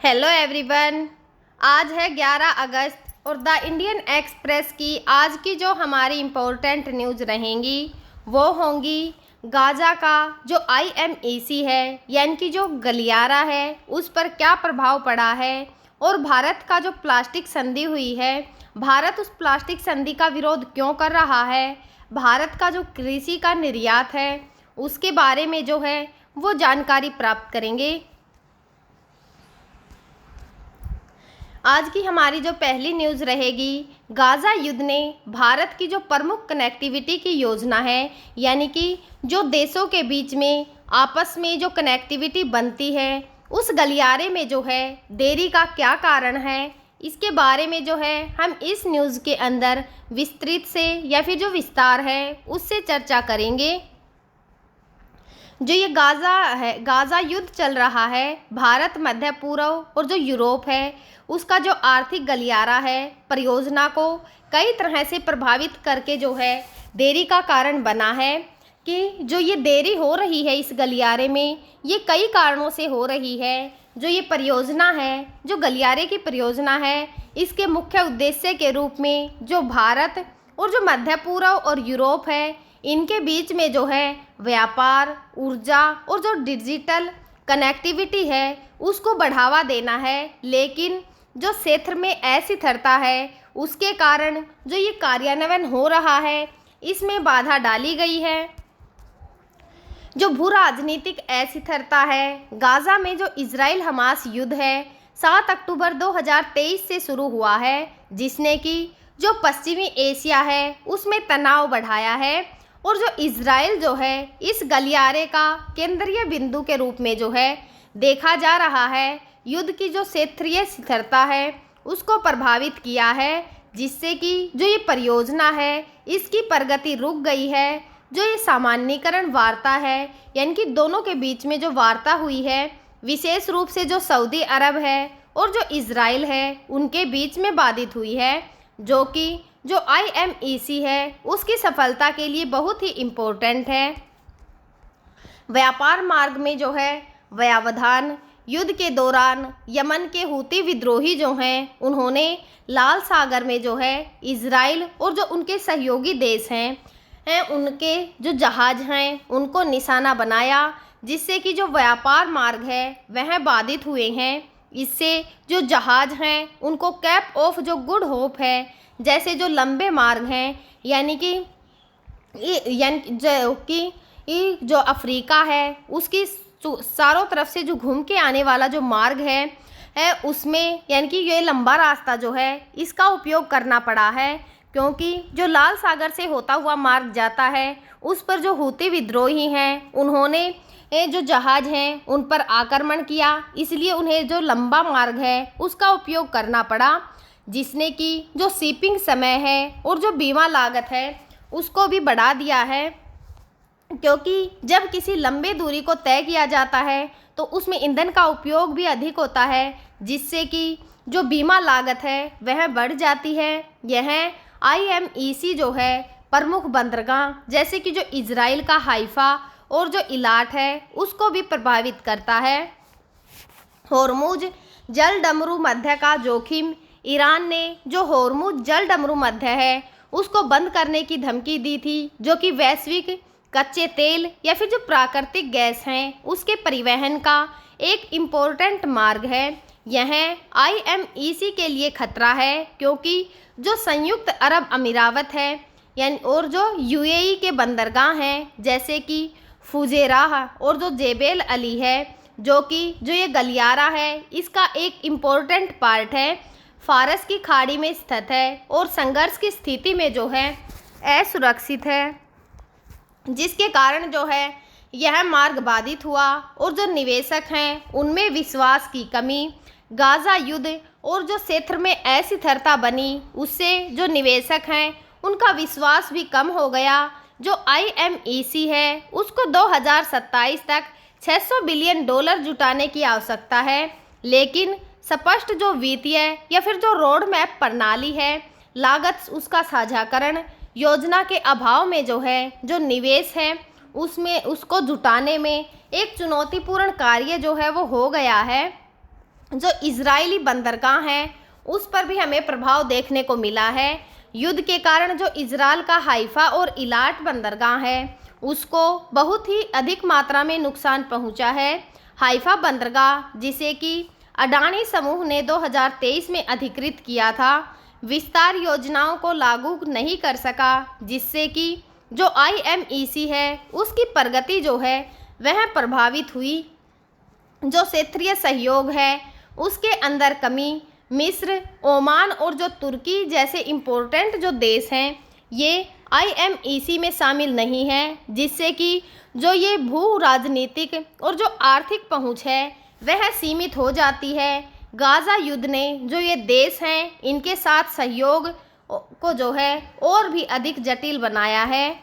Hello everyone. आज है 11 अगस्त और द इंडियन एक्सप्रेस की आज की जो हमारी इम्पोर्टेंट न्यूज़ रहेंगी वो होंगी गाज़ा का जो IMEC है यानी कि जो गलियारा है उस पर क्या प्रभाव पड़ा है और भारत का जो प्लास्टिक संधि हुई है, भारत उस प्लास्टिक संधि का विरोध क्यों कर रहा है, भारत का जो कृषि का निर्यात है उसके बारे में जो है वो जानकारी प्राप्त करेंगे। आज की हमारी जो पहली न्यूज़ रहेगी, गाज़ा युद्ध ने भारत की जो प्रमुख कनेक्टिविटी की योजना है यानी कि जो देशों के बीच में आपस में जो कनेक्टिविटी बनती है उस गलियारे में जो है देरी का क्या कारण है, इसके बारे में जो है हम इस न्यूज़ के अंदर विस्तृत से या फिर जो विस्तार है उससे चर्चा करेंगे। जो ये गाज़ा युद्ध चल रहा है, भारत, मध्य पूर्व और जो यूरोप है उसका जो आर्थिक गलियारा है परियोजना को कई तरह से प्रभावित करके जो है देरी का कारण बना है। कि जो ये देरी हो रही है इस गलियारे में ये कई कारणों से हो रही है। जो ये परियोजना है, जो गलियारे की परियोजना है, इसके मुख्य उद्देश्य के रूप में जो भारत और जो मध्य पूर्व और यूरोप है इनके बीच में जो है व्यापार, ऊर्जा और जो डिजिटल कनेक्टिविटी है उसको बढ़ावा देना है। लेकिन जो क्षेत्र में अस्थिरता है उसके कारण जो ये कार्यान्वयन हो रहा है इसमें बाधा डाली गई है। जो भू राजनीतिक अस्थिरता है, गाज़ा में जो इजराइल हमास युद्ध है 7 अक्टूबर 2023 से शुरू हुआ है जिसने कि जो पश्चिमी एशिया है उसमें तनाव बढ़ाया है और जो इजराइल जो है इस गलियारे का केंद्रीय बिंदु के रूप में जो है देखा जा रहा है। युद्ध की जो क्षेत्रीय स्थिरता है उसको प्रभावित किया है जिससे कि जो ये परियोजना है इसकी प्रगति रुक गई है। जो ये सामान्यीकरण वार्ता है यानी कि दोनों के बीच में जो वार्ता हुई है विशेष रूप से जो सऊदी अरब है और जो इजराइल है उनके बीच में बाधित हुई है, जो कि जो IMEC है उसकी सफलता के लिए बहुत ही इम्पोर्टेंट है। व्यापार मार्ग में जो है व्यवधान, युद्ध के दौरान यमन के हूती विद्रोही जो हैं उन्होंने लाल सागर में जो है इजराइल और जो उनके सहयोगी देश हैं उनके जो जहाज़ हैं उनको निशाना बनाया जिससे कि जो व्यापार मार्ग है वह बाधित हुए हैं। इससे जो जहाज़ हैं उनको कैप ऑफ जो गुड होप है जैसे जो लंबे मार्ग हैं यानी कि जो अफ्रीका है उसकी चारों तरफ से जो घूम के आने वाला जो मार्ग है उसमें यानी कि ये लंबा रास्ता जो है इसका उपयोग करना पड़ा है, क्योंकि जो लाल सागर से होता हुआ मार्ग जाता है उस पर जो हूती विद्रोही हैं उन्होंने जो जहाज़ हैं उन पर आक्रमण किया, इसलिए उन्हें जो लंबा मार्ग है उसका उपयोग करना पड़ा जिसने कि जो शिपिंग समय है और जो बीमा लागत है उसको भी बढ़ा दिया है। क्योंकि जब किसी लंबे दूरी को तय किया जाता है तो उसमें ईंधन का उपयोग भी अधिक होता है जिससे कि जो बीमा लागत है वह बढ़ जाती है। यह IMEC जो है प्रमुख बंदरगाह जैसे कि जो इजराइल का हाइफा और जो इलाट है उसको भी प्रभावित करता है। होर्मुज जल डमरू मध्य का जोखिम, ईरान ने जो होर्मुज जल डमरू मध्य है उसको बंद करने की धमकी दी थी, जो कि वैश्विक कच्चे तेल या फिर जो प्राकृतिक गैस हैं उसके परिवहन का एक इम्पोर्टेंट मार्ग है। यह IMEC के लिए खतरा है क्योंकि जो संयुक्त अरब अमीरात है यानी और जो UAE के बंदरगाह हैं जैसे कि फुजेराह और जो जेबेल अली है, जो कि जो ये गलियारा है इसका एक इम्पोर्टेंट पार्ट है, फारस की खाड़ी में स्थित है और संघर्ष की स्थिति में जो है असुरक्षित है, जिसके कारण जो है यह मार्ग बाधित हुआ और जो निवेशक हैं उनमें विश्वास की कमी, गाज़ा युद्ध और जो क्षेत्र में अस्थिरता बनी उससे जो निवेशक हैं उनका विश्वास भी कम हो गया। जो IMEC है उसको 2027 तक $600 बिलियन जुटाने की आवश्यकता है, लेकिन स्पष्ट जो वित्तीय या फिर जो रोड मैप प्रणाली है, लागत उसका साझाकरण योजना के अभाव में जो है जो निवेश है उसमें उसको जुटाने में एक चुनौतीपूर्ण कार्य जो है वो हो गया है। जो इजरायली बंदरगाह हैं उस पर भी हमें प्रभाव देखने को मिला है। युद्ध के कारण जो इजरायल का हाइफा और इलाट बंदरगाह है उसको बहुत ही अधिक मात्रा में नुकसान पहुंचा है। हाइफा बंदरगाह जिसे कि अडानी समूह ने 2023 में अधिकृत किया था, विस्तार योजनाओं को लागू नहीं कर सका, जिससे कि जो IMEC है उसकी प्रगति जो है वह प्रभावित हुई। जो क्षेत्रीय सहयोग है उसके अंदर कमी, मिस्र, ओमान और जो तुर्की जैसे इम्पोर्टेंट जो देश हैं ये IMEC में शामिल नहीं हैं, जिससे कि जो ये भू राजनीतिक और जो आर्थिक पहुंच है वह सीमित हो जाती है। गाज़ा युद्ध ने जो ये देश हैं इनके साथ सहयोग को जो है और भी अधिक जटिल बनाया है।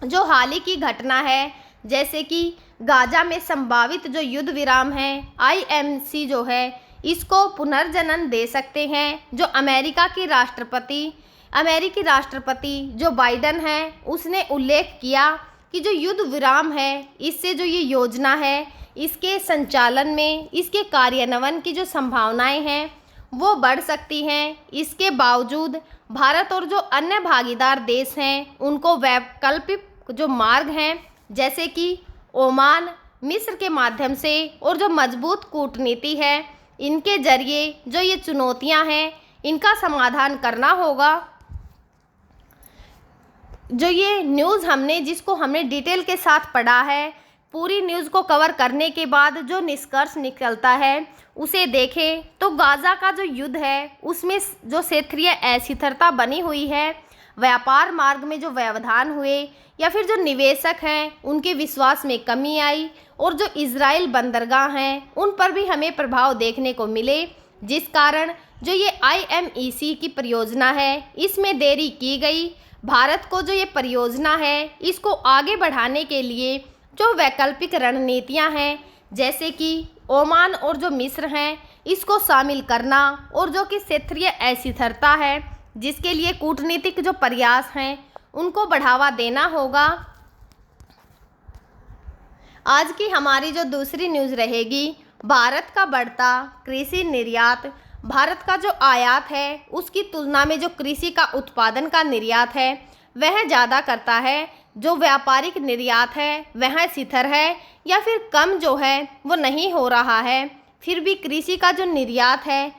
जो हाल ही की घटना है जैसे कि गाज़ा में संभावित जो युद्ध विराम है, IMC जो है इसको पुनर्जनन दे सकते हैं। जो अमेरिकी राष्ट्रपति जो बाइडन है उसने उल्लेख किया कि जो युद्ध विराम है इससे जो ये योजना है इसके संचालन में, इसके कार्यान्वयन की जो संभावनाएं हैं वो बढ़ सकती हैं। इसके बावजूद भारत और जो अन्य भागीदार देश हैं उनको वैकल्पिक जो मार्ग हैं जैसे कि ओमान, मिस्र के माध्यम से और जो मजबूत कूटनीति है इनके जरिए जो ये चुनौतियां हैं इनका समाधान करना होगा। जो ये न्यूज़ जिसको हमने डिटेल के साथ पढ़ा है, पूरी न्यूज़ को कवर करने के बाद जो निष्कर्ष निकलता है उसे देखें तो गाज़ा का जो युद्ध है उसमें जो क्षेत्रीय अस्थिरता बनी हुई है, व्यापार मार्ग में जो व्यवधान हुए या फिर जो निवेशक हैं उनके विश्वास में कमी आई और जो इजराइल बंदरगाह हैं उन पर भी हमें प्रभाव देखने को मिले, जिस कारण जो ये IMEC की परियोजना है इसमें देरी की गई। भारत को जो ये परियोजना है इसको आगे बढ़ाने के लिए जो वैकल्पिक रणनीतियां हैं जैसे कि ओमान और जो मिस्र हैं इसको शामिल करना और जो कि क्षेत्रीय अस्थिरता है जिसके लिए कूटनीतिक जो प्रयास हैं उनको बढ़ावा देना होगा। आज की हमारी जो दूसरी न्यूज़ रहेगी, भारत का बढ़ता कृषि निर्यात। भारत का जो आयात है उसकी तुलना में जो कृषि का उत्पादन का निर्यात है वह ज़्यादा करता है। जो व्यापारिक निर्यात है वह स्थिर है या फिर कम जो है वो नहीं हो रहा है। फिर भी कृषि का जो निर्यात है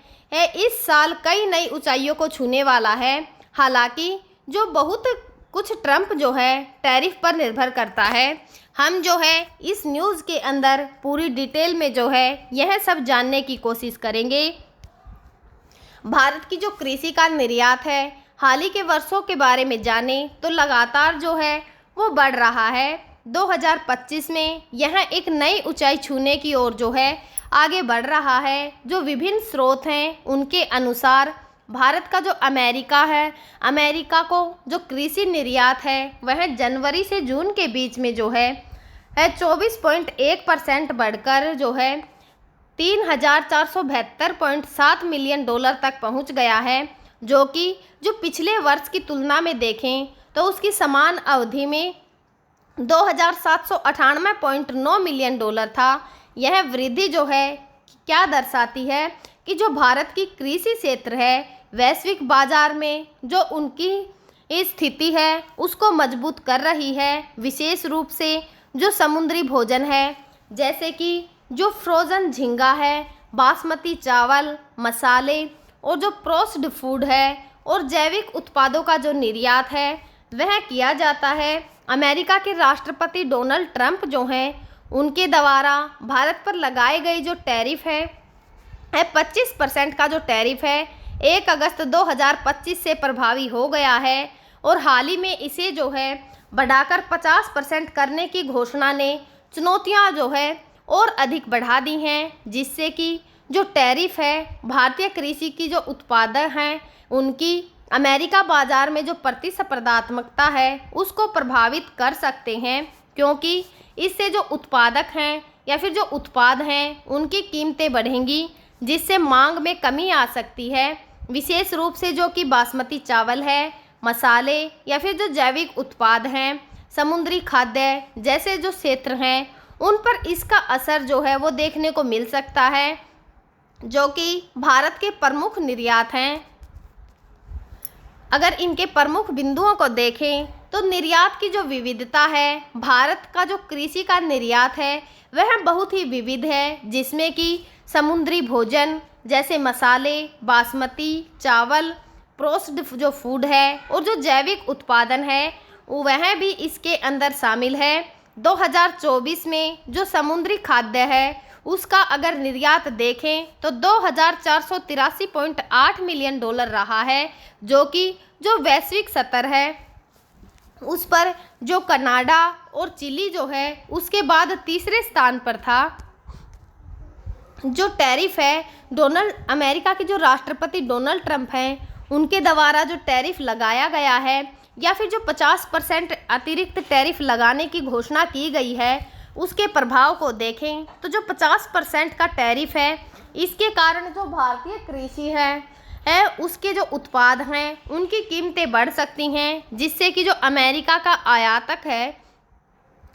इस साल कई नई ऊंचाइयों को छूने वाला है। हालांकि जो बहुत कुछ ट्रंप जो है टैरिफ पर निर्भर करता है। हम जो है इस न्यूज़ के अंदर पूरी डिटेल में जो है यह सब जानने की कोशिश करेंगे। भारत की जो कृषि का निर्यात है हाल ही के वर्षों के बारे में जाने तो लगातार जो है वो बढ़ रहा है। 2025 में यह एक नई ऊंचाई छूने की ओर जो है आगे बढ़ रहा है। जो विभिन्न स्रोत हैं उनके अनुसार भारत का जो अमेरिका को जो कृषि निर्यात है वह जनवरी से जून के बीच में जो है 24.1% बढ़कर जो है $3,472.7 मिलियन तक पहुंच गया है, जो कि जो पिछले वर्ष की तुलना में देखें तो उसकी समान अवधि में $2,798.9 मिलियन था। यह वृद्धि जो है क्या दर्शाती है कि जो भारत की कृषि क्षेत्र है वैश्विक बाजार में जो उनकी स्थिति है उसको मजबूत कर रही है। विशेष रूप से जो समुद्री भोजन है जैसे कि जो फ्रोज़न झींगा है, बासमती चावल, मसाले और जो प्रोसेस्ड फूड है और जैविक उत्पादों का जो निर्यात है वह किया जाता है। अमेरिका के राष्ट्रपति डोनाल्ड ट्रंप जो हैं उनके द्वारा भारत पर लगाए गए जो टैरिफ है 25% का जो टैरिफ है 1 अगस्त 2025 से प्रभावी हो गया है और हाल ही में इसे जो है बढ़ाकर 50% करने की घोषणा ने चुनौतियां जो है और अधिक बढ़ा दी हैं, जिससे कि जो टैरिफ है भारतीय कृषि की जो उत्पादक हैं उनकी अमेरिका बाजार में जो प्रतिस्पर्धात्मकता है उसको प्रभावित कर सकते हैं, क्योंकि इससे जो उत्पादक हैं या फिर जो उत्पाद हैं उनकी कीमतें बढ़ेंगी, जिससे मांग में कमी आ सकती है। विशेष रूप से जो कि बासमती चावल है, मसाले या फिर जो जैविक उत्पाद हैं, समुद्री खाद्य जैसे जो क्षेत्र हैं उन पर इसका असर जो है वो देखने को मिल सकता है। जो कि भारत के प्रमुख निर्यात हैं। अगर इनके प्रमुख बिंदुओं को देखें तो निर्यात की जो विविधता है, भारत का जो कृषि का निर्यात है वह बहुत ही विविध है, जिसमें कि समुद्री भोजन जैसे मसाले, बासमती चावल, प्रोसेस्ड जो फूड है और जो जैविक उत्पादन है वह भी इसके अंदर शामिल है। 2024 में जो समुद्री खाद्य है उसका अगर निर्यात देखें तो 2483.8 मिलियन डॉलर रहा है, जो कि जो वैश्विक स्तर है उस पर जो कनाडा और चिली जो है उसके बाद तीसरे स्थान पर था। जो टैरिफ है, अमेरिका के जो राष्ट्रपति डोनाल्ड ट्रंप हैं उनके द्वारा जो टैरिफ लगाया गया है या फिर जो 50% अतिरिक्त टैरिफ लगाने की घोषणा की गई है, उसके प्रभाव को देखें तो जो 50% का टैरिफ है इसके कारण जो भारतीय कृषि है उसके जो उत्पाद हैं उनकी कीमतें बढ़ सकती हैं, जिससे कि जो अमेरिका का आयातक है,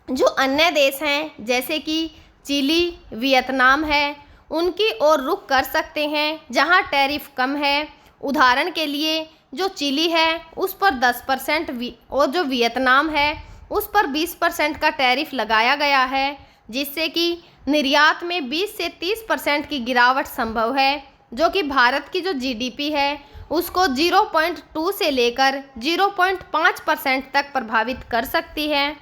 जो अन्य देश हैं जैसे कि चिली, वियतनाम है, उनकी ओर रुख कर सकते हैं जहां टैरिफ कम है। उदाहरण के लिए जो चिली है उस पर 10% और जो वियतनाम है उस पर 20% का टैरिफ लगाया गया है, जिससे कि निर्यात में 20 से 30% की गिरावट संभव है, जो कि भारत की जो जीडीपी है उसको 0.2 से लेकर 0.5% तक प्रभावित कर सकती है।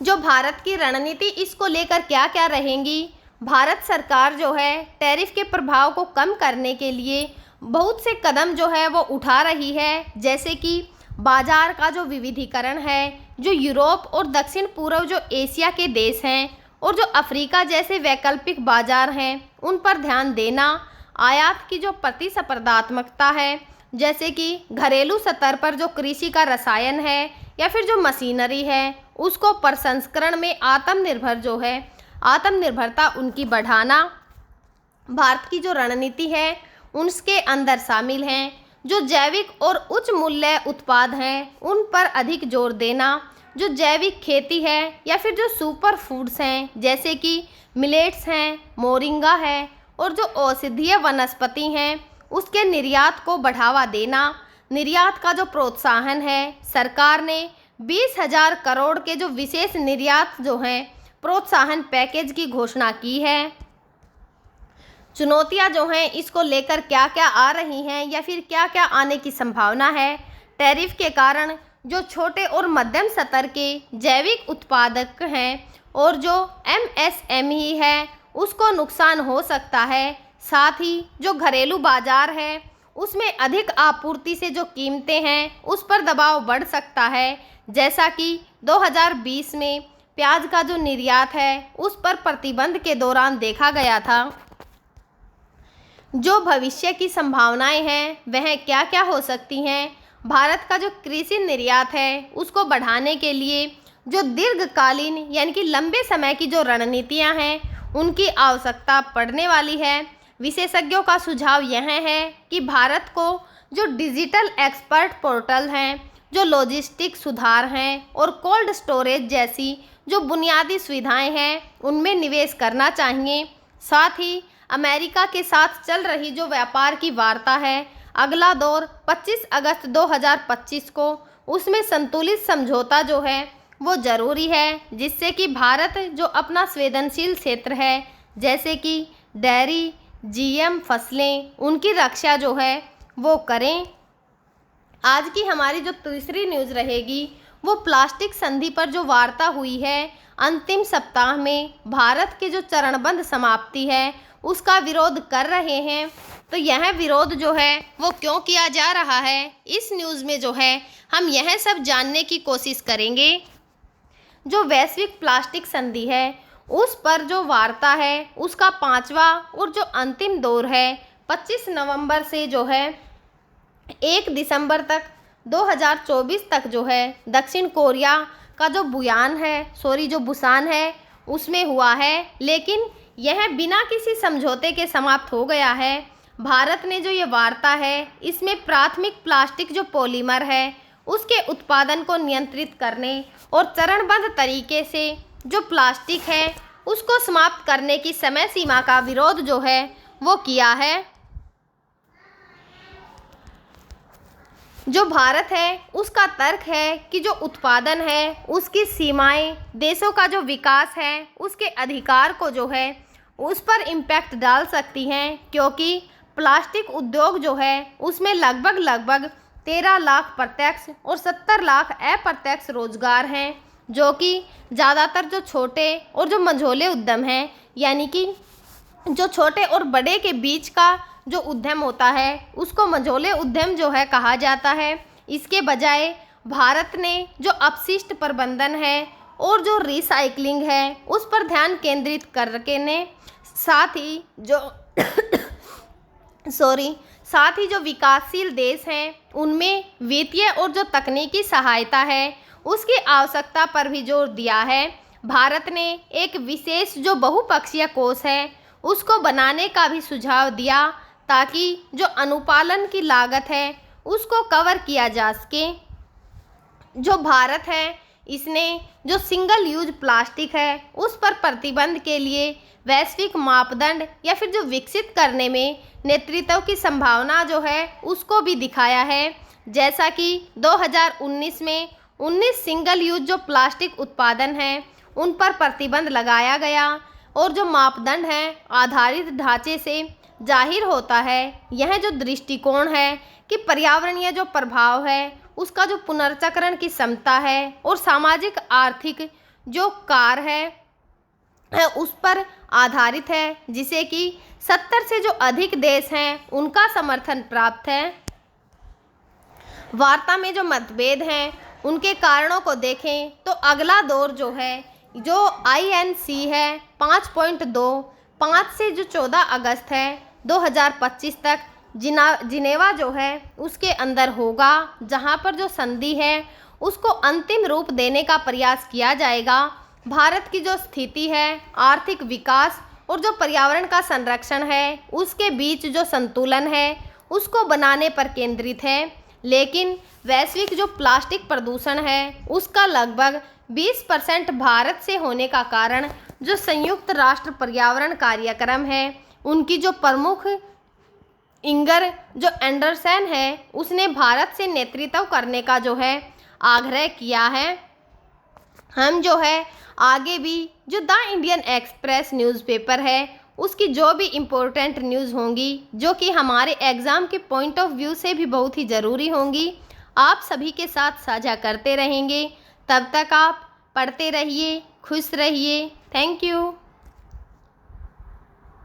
जो भारत की रणनीति इसको लेकर क्या क्या रहेंगी, भारत सरकार जो है टैरिफ के प्रभाव को कम करने के लिए बहुत से कदम जो है वो उठा रही है, जैसे कि बाजार का जो विविधीकरण है, जो यूरोप और दक्षिण पूर्व जो एशिया के देश हैं और जो अफ्रीका जैसे वैकल्पिक बाजार हैं उन पर ध्यान देना, आयात की जो प्रतिस्पर्धात्मकता है, जैसे कि घरेलू स्तर पर जो कृषि का रसायन है या फिर जो मशीनरी है उसको प्रसंस्करण में आत्मनिर्भरता उनकी बढ़ाना, भारत की जो रणनीति है उसके अंदर शामिल हैं। जो जैविक और उच्च मूल्य उत्पाद हैं उन पर अधिक जोर देना, जो जैविक खेती है या फिर जो सुपर फूड्स हैं जैसे कि मिलेट्स हैं, मोरिंगा है और जो औषधीय वनस्पति हैं उसके निर्यात को बढ़ावा देना। निर्यात का जो प्रोत्साहन है, सरकार ने 20,000 करोड़ के जो विशेष निर्यात जो हैं प्रोत्साहन पैकेज की घोषणा की है। चुनौतियां जो हैं इसको लेकर क्या क्या आ रही हैं या फिर क्या क्या आने की संभावना है। टैरिफ के कारण जो छोटे और मध्यम स्तर के जैविक उत्पादक हैं और जो एमएसएमई है उसको नुकसान हो सकता है। साथ ही जो घरेलू बाजार है उसमें अधिक आपूर्ति से जो कीमतें हैं उस पर दबाव बढ़ सकता है, जैसा कि 2020 में प्याज का जो निर्यात है उस पर प्रतिबंध के दौरान देखा गया था। जो भविष्य की संभावनाएं हैं वह क्या क्या हो सकती हैं। भारत का जो कृषि निर्यात है उसको बढ़ाने के लिए जो दीर्घकालीन यानी कि लंबे समय की जो रणनीतियां हैं उनकी आवश्यकता पड़ने वाली है। विशेषज्ञों का सुझाव यह है कि भारत को जो डिजिटल एक्सपर्ट पोर्टल हैं, जो लॉजिस्टिक सुधार हैं और कोल्ड स्टोरेज जैसी जो बुनियादी सुविधाएं हैं उनमें निवेश करना चाहिए। साथ ही अमेरिका के साथ चल रही जो व्यापार की वार्ता है, अगला दौर 25 अगस्त 2025 को, उसमें संतुलित समझौता जो है वो ज़रूरी है, जिससे कि भारत जो अपना संवेदनशील क्षेत्र है जैसे कि डेयरी, जीएम फसलें, उनकी रक्षा जो है वो करें। आज की हमारी जो तीसरी न्यूज़ रहेगी वो प्लास्टिक संधि पर जो वार्ता हुई है अंतिम सप्ताह में भारत के जो चरणबद्ध समाप्ति है उसका विरोध कर रहे हैं। तो यह विरोध जो है वो क्यों किया जा रहा है, इस न्यूज़ में जो है हम यह सब जानने की कोशिश करेंगे। जो वैश्विक प्लास्टिक संधि है उस पर जो वार्ता है उसका 5वां और जो अंतिम दौर है 25 नवंबर से जो है 1 दिसंबर तक 2024 तक जो है दक्षिण कोरिया का जो बुसान है उसमें हुआ है, लेकिन यह बिना किसी समझौते के समाप्त हो गया है। भारत ने जो ये वार्ता है इसमें प्राथमिक प्लास्टिक जो पॉलीमर है उसके उत्पादन को नियंत्रित करने और चरणबद्ध तरीके से जो प्लास्टिक है उसको समाप्त करने की समय सीमा का विरोध जो है वो किया है। जो भारत है उसका तर्क है कि जो उत्पादन है उसकी सीमाएं देशों का जो विकास है उसके अधिकार को जो है उस पर इम्पैक्ट डाल सकती हैं, क्योंकि प्लास्टिक उद्योग जो है उसमें लगभग 13 लाख प्रत्यक्ष और 70 लाख अप्रत्यक्ष रोजगार हैं, जो कि ज़्यादातर जो छोटे और जो मझोले उद्यम हैं, यानी कि जो छोटे और बड़े के बीच का जो उद्यम होता है उसको मझोले उद्यम जो है कहा जाता है। इसके बजाय भारत ने जो अपशिष्ट प्रबंधन है और जो रिसाइकलिंग है उस पर ध्यान केंद्रित करके ने साथ ही जो विकासशील देश हैं उनमें वित्तीय और जो तकनीकी सहायता है उसकी आवश्यकता पर भी जोर दिया है। भारत ने एक विशेष जो बहुपक्षीय कोष है उसको बनाने का भी सुझाव दिया, ताकि जो अनुपालन की लागत है उसको कवर किया जा सके। जो भारत है इसने जो सिंगल यूज प्लास्टिक है उस पर प्रतिबंध के लिए वैश्विक मापदंड या फिर जो विकसित करने में नेतृत्व की संभावना जो है उसको भी दिखाया है। जैसा कि 2019 में 19 सिंगल यूज जो प्लास्टिक उत्पादन हैं उन पर प्रतिबंध लगाया गया, और जो मापदंड हैं आधारित ढांचे से जाहिर होता है यह जो दृष्टिकोण है कि पर्यावरणीय जो प्रभाव है उसका जो पुनर्चक्रण की क्षमता है और सामाजिक आर्थिक जो कार्य है उस पर आधारित है, जिसे कि 70 से जो अधिक देश हैं उनका समर्थन प्राप्त है। वार्ता में जो मतभेद हैं उनके कारणों को देखें तो अगला दौर जो है जो INC है 5.2 5 से जो 14 अगस्त है 2025 तक जिनेवा जो है उसके अंदर होगा, जहां पर जो संधि है उसको अंतिम रूप देने का प्रयास किया जाएगा। भारत की जो स्थिति है, आर्थिक विकास और जो पर्यावरण का संरक्षण है उसके बीच जो संतुलन है उसको बनाने पर केंद्रित है, लेकिन वैश्विक जो प्लास्टिक प्रदूषण है उसका लगभग 20% भारत से होने का कारण जो संयुक्त राष्ट्र पर्यावरण कार्यक्रम है उनकी जो प्रमुख इंगर जो एंडरसन है उसने भारत से नेतृत्व करने का जो है आग्रह किया है। हम जो है आगे भी जो द इंडियन एक्सप्रेस न्यूज़पेपर है उसकी जो भी इम्पोर्टेंट न्यूज़ होंगी जो कि हमारे एग्ज़ाम के पॉइंट ऑफ व्यू से भी बहुत ही ज़रूरी होंगी, आप सभी के साथ साझा करते रहेंगे। तब तक आप पढ़ते रहिए, खुश रहिए। Thank you.